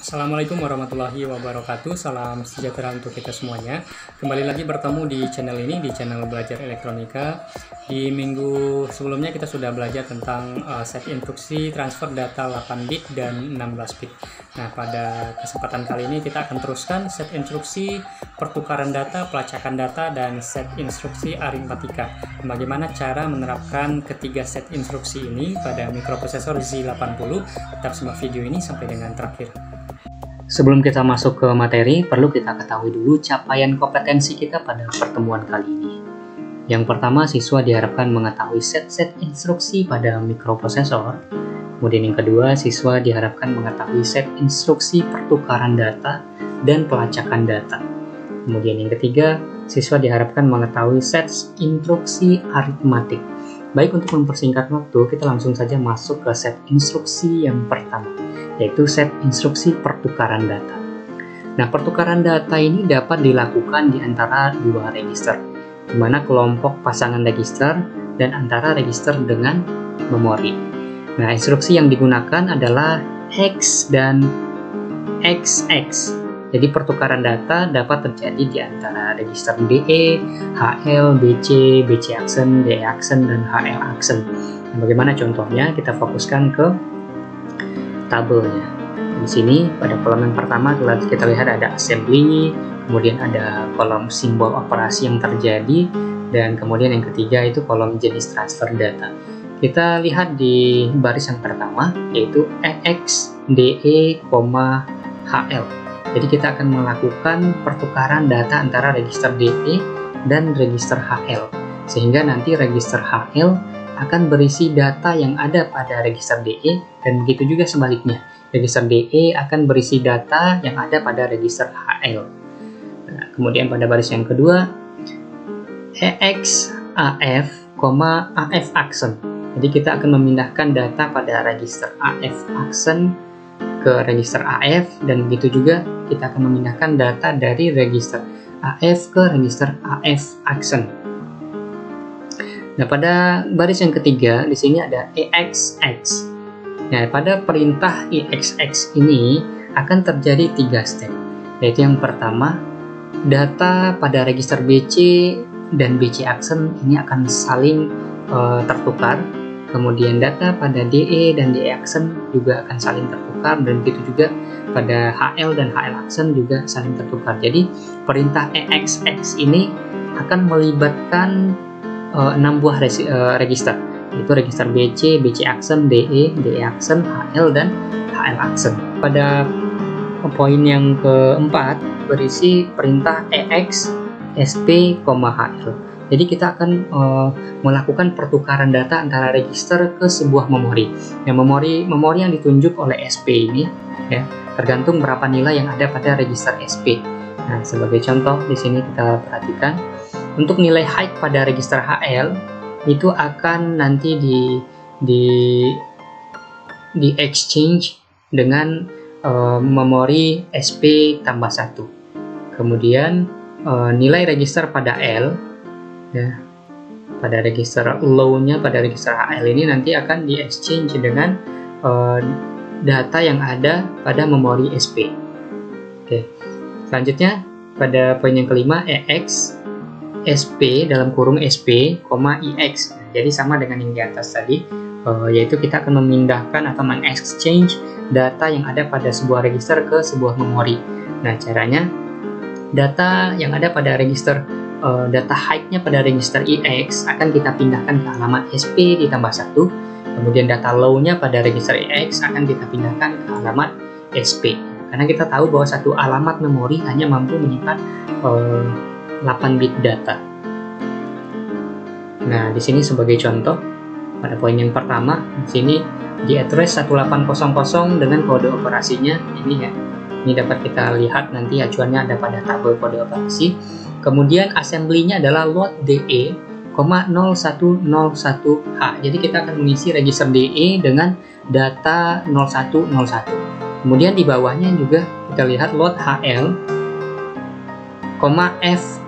Assalamualaikum warahmatullahi wabarakatuh. Salam sejahtera untuk kita semuanya. Kembali lagi bertemu di channel ini, di channel Belajar Elektronika. Di minggu sebelumnya kita sudah belajar tentang set instruksi transfer data 8 bit dan 16 bit. Nah, pada kesempatan kali ini kita akan teruskan set instruksi pertukaran data, pelacakan data, dan set instruksi aritmatika. Bagaimana cara menerapkan ketiga set instruksi ini pada mikroprosesor Z80? Tetap simak video ini sampai dengan terakhir. Sebelum kita masuk ke materi, perlu kita ketahui dulu capaian kompetensi kita pada pertemuan kali ini. Yang pertama, siswa diharapkan mengetahui set-set instruksi pada mikroprosesor. Kemudian yang kedua, siswa diharapkan mengetahui set instruksi pertukaran data dan pelacakan data. Kemudian yang ketiga, siswa diharapkan mengetahui set instruksi aritmatik. Baik, untuk mempersingkat waktu, kita langsung saja masuk ke set instruksi yang pertama, yaitu set instruksi pertukaran data. Nah, pertukaran data ini dapat dilakukan di antara dua register, di mana kelompok pasangan register dan antara register dengan memori. Nah, instruksi yang digunakan adalah hex dan XX. Jadi pertukaran data dapat terjadi di antara register DE, HL, BC, BC aksen, DE aksen, dan HL aksen. Nah, bagaimana contohnya? Kita fokuskan ke tabelnya. Di sini pada kolom yang pertama kita lihat ada assembly, kemudian ada kolom simbol operasi yang terjadi, dan kemudian yang ketiga itu kolom jenis transfer data. Kita lihat di baris yang pertama yaitu EX, DE, HL. Jadi kita akan melakukan pertukaran data antara register DE dan register HL, sehingga nanti register HL akan berisi data yang ada pada register DE, dan begitu juga sebaliknya, register DE akan berisi data yang ada pada register HL. Nah, kemudian pada baris yang kedua, EX, AF, AF aksen. Jadi kita akan memindahkan data pada register AF aksen ke register AF, dan begitu juga kita akan memindahkan data dari register AF ke register AF aksen. Nah, pada baris yang ketiga di sini ada EXX. Nah, pada perintah EXX ini akan terjadi 3 step, yaitu yang pertama, data pada register BC dan BC aksen ini akan saling tertukar. Kemudian data pada DE dan DE aksen juga akan saling tertukar, dan begitu juga pada HL dan HL aksen juga saling tertukar. Jadi perintah EXX ini akan melibatkan 6 buah register, yaitu register BC, BC aksen, DE, DE aksen, HL, dan HL aksen. Pada poin yang keempat berisi perintah EX, SP, HL. Jadi kita akan melakukan pertukaran data antara register ke sebuah memori. Yang memori yang ditunjuk oleh SP ini, ya, tergantung berapa nilai yang ada pada register SP. Nah, sebagai contoh di sini kita perhatikan, untuk nilai height pada register HL itu akan nanti di exchange dengan memori SP tambah 1. Kemudian nilai register pada L, ya, pada register low-nya pada register HL ini nanti akan di exchange dengan data yang ada pada memori SP. Oke. Selanjutnya pada poin yang kelima, EX SP dalam kurung SP, IX. Jadi sama dengan yang di atas tadi, yaitu kita akan memindahkan atau mengexchange data yang ada pada sebuah register ke sebuah memori. Nah, caranya data yang ada pada register data height-nya pada register EX akan kita pindahkan ke alamat SP ditambah 1. Kemudian data low-nya pada register EX akan kita pindahkan ke alamat SP. Karena kita tahu bahwa satu alamat memori hanya mampu menyimpan 8 bit data. Nah, di sini sebagai contoh, pada poin yang pertama, di sini di address 1800 dengan kode operasinya ini, ya. Ini dapat kita lihat nanti acuannya ada pada tabel kode operasi. Kemudian assembly-nya adalah load DE, 0101H. Jadi kita akan mengisi register DE dengan data 0101. Kemudian di bawahnya juga kita lihat load HL,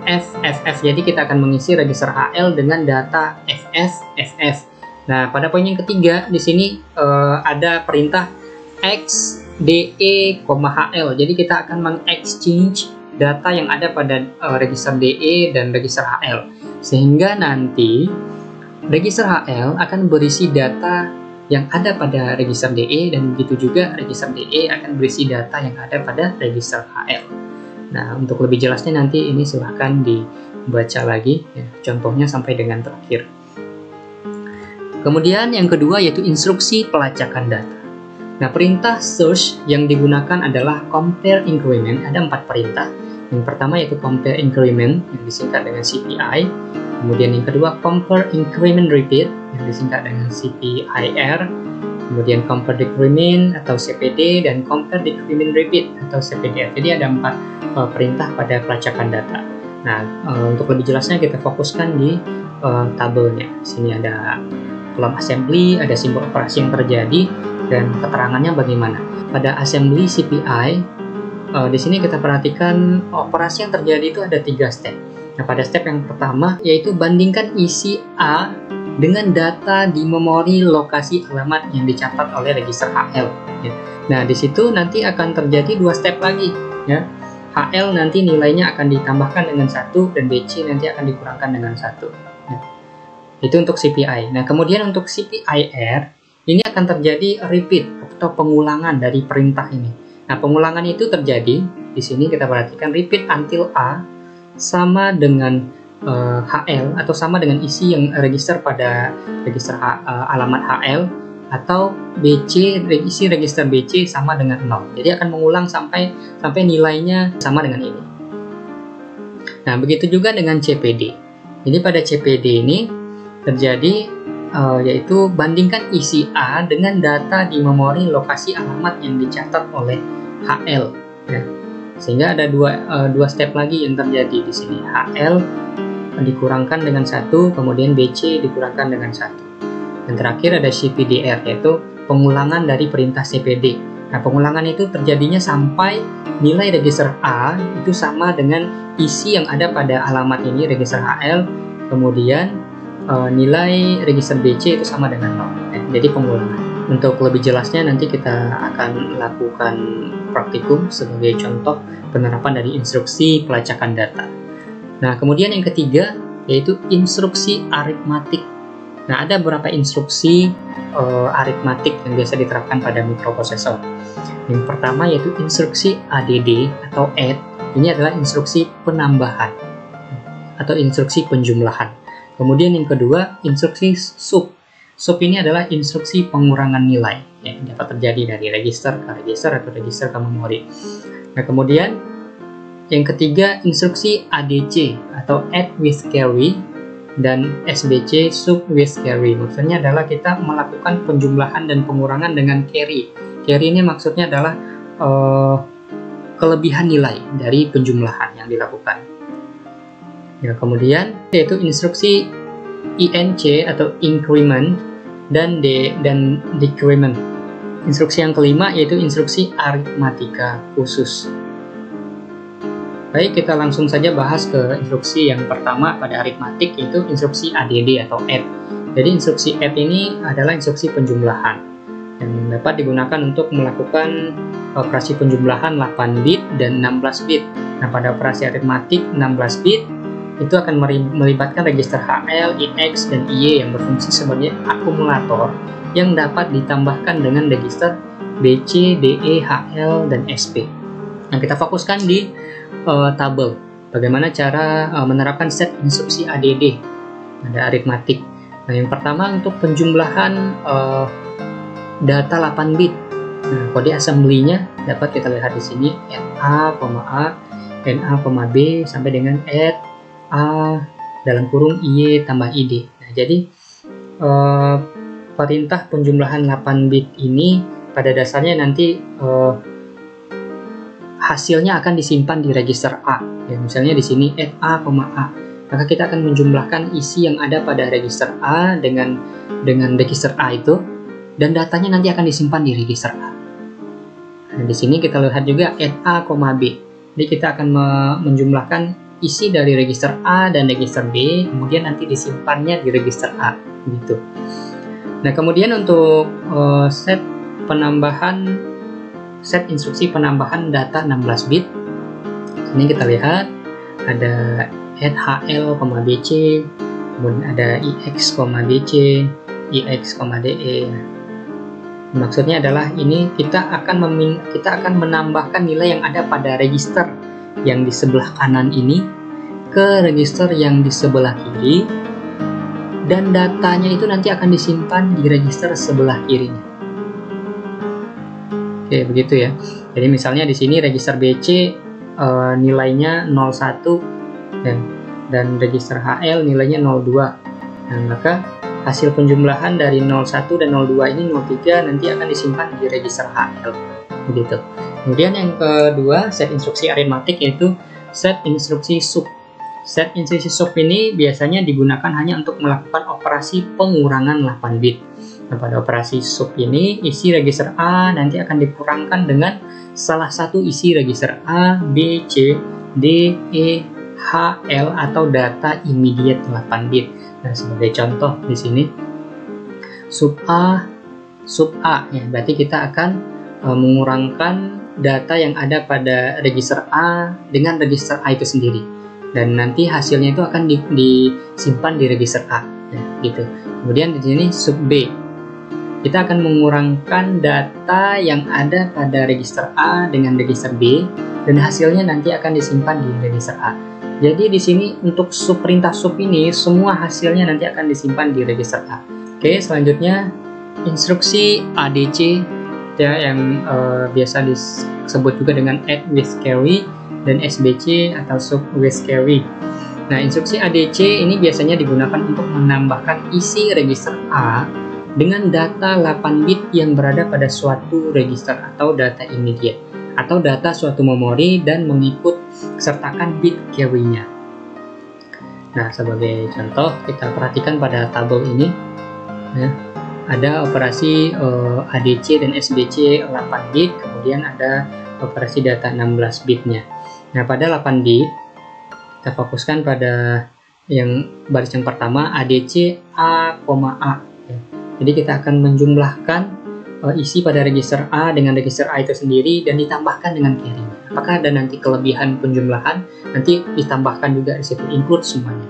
FF. Jadi kita akan mengisi register HL dengan data FF. Nah, pada poin yang ketiga di sini ada perintah X DE, HL. Jadi kita akan mengexchange data yang ada pada register DE dan register HL, sehingga nanti register HL akan berisi data yang ada pada register DE, dan begitu juga register DE akan berisi data yang ada pada register HL. Nah, untuk lebih jelasnya nanti ini silahkan dibaca lagi ya, contohnya sampai dengan terakhir. Kemudian yang kedua yaitu instruksi pelacakan data. Nah, perintah search yang digunakan adalah compare increment. Ada 4 perintah. Yang pertama yaitu compare increment yang disingkat dengan CPI. Kemudian yang kedua compare increment repeat yang disingkat dengan CPIR. Kemudian compare decrement atau CPD, dan compare decrement repeat atau CPDR. Jadi ada 4 perintah pada pelacakan data. Nah, untuk lebih jelasnya kita fokuskan di tabelnya. Sini ada kolom assembly, ada simbol operasi yang terjadi, dan keterangannya bagaimana. Pada assembly CPI, di sini kita perhatikan operasi yang terjadi itu ada 3 step. Nah, pada step yang pertama yaitu bandingkan isi A dengan data di memori lokasi alamat yang dicatat oleh register HL. Ya. Nah, di situ nanti akan terjadi 2 step lagi. Ya. HL nanti nilainya akan ditambahkan dengan 1, dan BC nanti akan dikurangkan dengan 1. Ya. Itu untuk CPI. Nah, kemudian untuk CPIR, ini akan terjadi repeat atau pengulangan dari perintah ini. Nah, pengulangan itu terjadi, di sini kita perhatikan repeat until A sama dengan HL atau sama dengan isi yang register pada register alamat HL, atau BC, isi register BC sama dengan 0. Jadi akan mengulang sampai nilainya sama dengan ini. Nah, begitu juga dengan CPD. Jadi pada CPD ini terjadi yaitu bandingkan isi A dengan data di memori lokasi alamat yang dicatat oleh HL. Ya. Sehingga ada dua step lagi yang terjadi di sini. HL dikurangkan dengan 1, kemudian BC dikurangkan dengan 1. Dan terakhir ada CPDR, yaitu pengulangan dari perintah CPD. Nah, pengulangan itu terjadinya sampai nilai register A itu sama dengan isi yang ada pada alamat ini, register HL, kemudian nilai register BC itu sama dengan 0. Jadi pengulangan. Untuk lebih jelasnya nanti kita akan lakukan praktikum sebagai contoh penerapan dari instruksi pelacakan data. Nah, kemudian yang ketiga yaitu instruksi aritmatik. Nah, ada beberapa instruksi aritmatik yang biasa diterapkan pada mikroprosesor. Yang pertama yaitu instruksi ADD atau add. Ini adalah instruksi penambahan atau instruksi penjumlahan. Kemudian yang kedua instruksi sub. Sub ini adalah instruksi pengurangan nilai yang dapat terjadi dari register ke register atau register ke memori. Nah, kemudian yang ketiga instruksi ADC atau add with carry, dan SBC sub with carry. Maksudnya adalah kita melakukan penjumlahan dan pengurangan dengan carry. Carry ini maksudnya adalah kelebihan nilai dari penjumlahan yang dilakukan. Ya, kemudian yaitu instruksi INC atau increment dan decrement. Instruksi yang kelima yaitu instruksi aritmatika khusus. Baik, kita langsung saja bahas ke instruksi yang pertama pada aritmatik, yaitu instruksi ADD atau add. Jadi instruksi add ini adalah instruksi penjumlahan yang dapat digunakan untuk melakukan operasi penjumlahan 8 bit dan 16 bit. Nah, pada operasi aritmatik 16 bit itu akan melibatkan register HL, IX, dan IY yang berfungsi sebagai akumulator yang dapat ditambahkan dengan register BC, DE, HL, dan SP. Nah, kita fokuskan di tabel. Bagaimana cara menerapkan set instruksi ADD pada aritmatik. Nah, yang pertama untuk penjumlahan data 8 bit. Nah, kode assembly-nya dapat kita lihat di sini, add A, NA, B sampai dengan add A dalam kurung IY tambah ID. Nah, jadi perintah penjumlahan 8 bit ini pada dasarnya nanti hasilnya akan disimpan di register A. Ya, misalnya di sini add A, maka kita akan menjumlahkan isi yang ada pada register A dengan register A itu, dan datanya nanti akan disimpan di register A. Nah, di sini kita lihat juga add A, B. Jadi kita akan menjumlahkan isi dari register A dan register B, kemudian nanti disimpannya di register A, gitu. Nah, kemudian untuk set penambahan set instruksi penambahan data 16 bit. Ini kita lihat ada add HL, BC, kemudian ada IX, BC, IX, DE. Maksudnya adalah ini kita akan menambahkan nilai yang ada pada register yang di sebelah kanan ini ke register yang di sebelah kiri, dan datanya itu nanti akan disimpan di register sebelah kirinya. Oke, begitu ya. Jadi misalnya di sini register BC nilainya 01 dan register HL nilainya 02. Nah, maka hasil penjumlahan dari 01 dan 02 ini 03 nanti akan disimpan di register HL. Begitu. Kemudian yang kedua, set instruksi aritmatik, yaitu set instruksi sub. Set instruksi sub ini biasanya digunakan hanya untuk melakukan operasi pengurangan 8 bit. Nah, pada operasi sub ini, isi register A nanti akan dikurangkan dengan salah satu isi register A, B, C, D, E, H, L atau data immediate 8 bit. Nah, sebagai contoh di sini sub A ya, berarti kita akan mengurangkan data yang ada pada register A dengan register A itu sendiri, dan nanti hasilnya itu akan disimpan di register A ya, gitu. Kemudian di sini sub B, kita akan mengurangkan data yang ada pada register A dengan register B, dan hasilnya nanti akan disimpan di register A. Jadi di sini untuk perintah sub ini semua hasilnya nanti akan disimpan di register A. Oke, selanjutnya instruksi ADC ya, yang biasa disebut juga dengan add with carry, dan SBC atau sub with carry. Nah, instruksi ADC ini biasanya digunakan untuk menambahkan isi register A dengan data 8 bit yang berada pada suatu register atau data immediate atau data suatu memori dan mengikut sertakan bit carry-nya. Nah, sebagai contoh kita perhatikan pada tabel ini ya, ada operasi ADC dan SBC 8 bit, kemudian ada operasi data 16 bitnya. Nah, pada 8 bit kita fokuskan pada yang baris yang pertama, ADC A, A. Jadi kita akan menjumlahkan isi pada register A dengan register A itu sendiri dan ditambahkan dengan carry. Apakah ada nanti kelebihan penjumlahan, nanti ditambahkan juga di situ, include semuanya.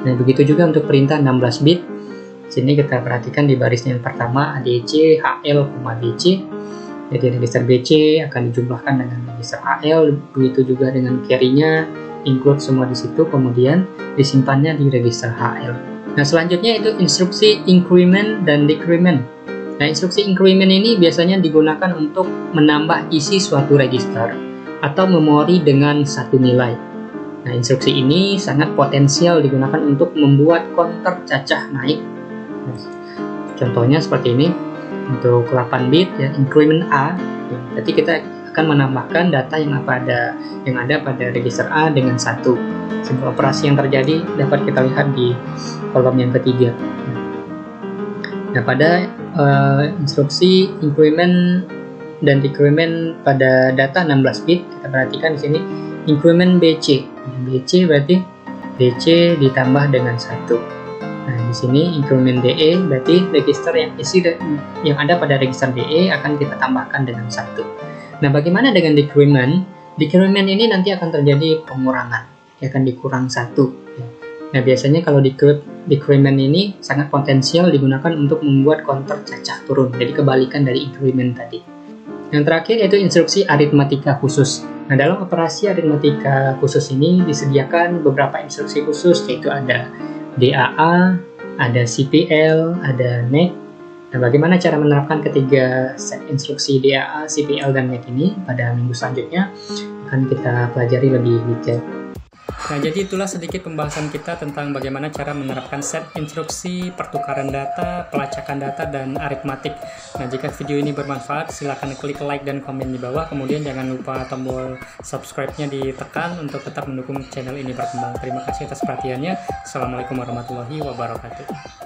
Nah, begitu juga untuk perintah 16 bit. Sini kita perhatikan di baris yang pertama ADC HL, BC. Jadi register BC akan dijumlahkan dengan register HL, begitu juga dengan carry-nya, include semua di situ, kemudian disimpannya di register HL. Nah, selanjutnya itu instruksi increment dan decrement. Nah, instruksi increment ini biasanya digunakan untuk menambah isi suatu register atau memori dengan satu nilai. Nah, instruksi ini sangat potensial digunakan untuk membuat counter cacah naik. Nah, contohnya seperti ini. Untuk 8 bit ya, increment A, ya, berarti kita akan menambahkan data yang ada pada register A dengan 1. Sebuah operasi yang terjadi dapat kita lihat di kolom yang ketiga. Nah, pada instruksi increment dan decrement pada data 16 bit, kita perhatikan di sini increment BC. BC berarti BC ditambah dengan 1. Nah, di sini increment DE berarti register yang ada pada register DE akan kita tambahkan dengan 1. Nah, bagaimana dengan decrement? Decrement ini nanti akan terjadi pengurangan, akan dikurang 1. Nah, biasanya kalau decrement ini sangat potensial digunakan untuk membuat counter cacah turun, jadi kebalikan dari increment tadi. Yang terakhir yaitu instruksi aritmatika khusus. Nah, dalam operasi aritmatika khusus ini disediakan beberapa instruksi khusus, yaitu ada DAA, ada CPL, ada NEC. Nah, bagaimana cara menerapkan ketiga set instruksi DAA, CPL, dan NEC ini pada minggu selanjutnya akan kita pelajari lebih detail. Nah, jadi itulah sedikit pembahasan kita tentang bagaimana cara menerapkan set instruksi, pertukaran data, pelacakan data, dan aritmatik. Nah, jika video ini bermanfaat, silakan klik like dan komen di bawah. Kemudian jangan lupa tombol subscribe-nya ditekan untuk tetap mendukung channel ini berkembang. Terima kasih atas perhatiannya. Assalamualaikum warahmatullahi wabarakatuh.